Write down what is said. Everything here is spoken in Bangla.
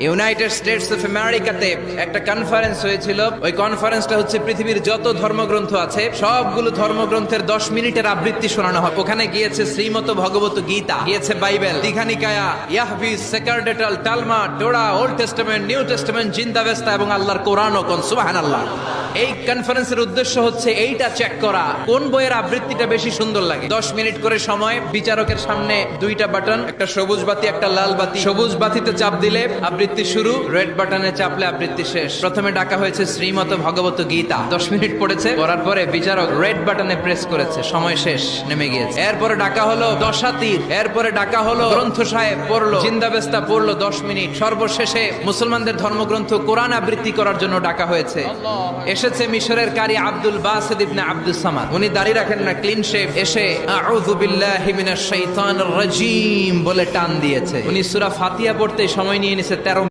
ইউনাইটেড স্টেটস অফ আমেরিকাতে একটা কনফারেন্স হয়েছিল। ওই কনফারেন্সটা হচ্ছে পৃথিবীর যত ধর্মগ্রন্থ আছে সবগুলো ধর্মগ্রন্থের 10 মিনিটের আবৃত্তি শোনানো হয়। ওখানে গিয়েছে শ্রীমত ভগবত গীতা, গিয়েছে বাইবেল, দীঘানিকায়া, ইয়াহবিস, সেকারডেটাল, Talmud, Torah, old testament, new testament, Zendavesta এবং আল্লাহর কোরআন ও কোন সুবহানাল্লাহ। এই কনফারেন্সের উদ্দেশ্য হচ্ছে এইটা চেক করা কোন বইয়ের আবৃত্তিটা বেশি সুন্দর লাগে। 10 মিনিট করে সময়, বিচারকের সামনে দুইটা বাটন, একটা সবুজ বাতি একটা লাল বাতি। সবুজ বাতিতে চাপ দিলে আবৃত্তি শুরু, রেড বাটনে চাপলে আবৃত্তি শেষ। প্রথমে ডাকা হয়েছে শ্রীমত ভগবত গীতা, 10 মিনিট পড়েছে, পড়ার পরে বিচারক রেড বাটনে প্রেস করেছে, সময় শেষ, নেমে গিয়েছে। এরপরে ডাকা হলো দশাতীর, এরপরে ডাকা হলো গ্রন্থ সাহেব, পড়লো জিন্দাবেস্তা, পড়লো 10 মিনিট। সর্বশেষে মুসলমানদের ধর্মগ্রন্থ কোরআন আবৃত্তি করার জন্য ডাকা হয়েছে। এসেছে মিশরের কারি আব্দুল বাসিত ইবনে আব্দুস সামাদ, উনি দাড়ি রাখেন না, ক্লিন শেভ, এসে আউযু বিল্লাহি মিনাশ শাইতানির রাজীম বলে টান দিয়েছে। উনি সূরা ফাতিহা পড়তে সময় নিয়ে নিয়েছে 13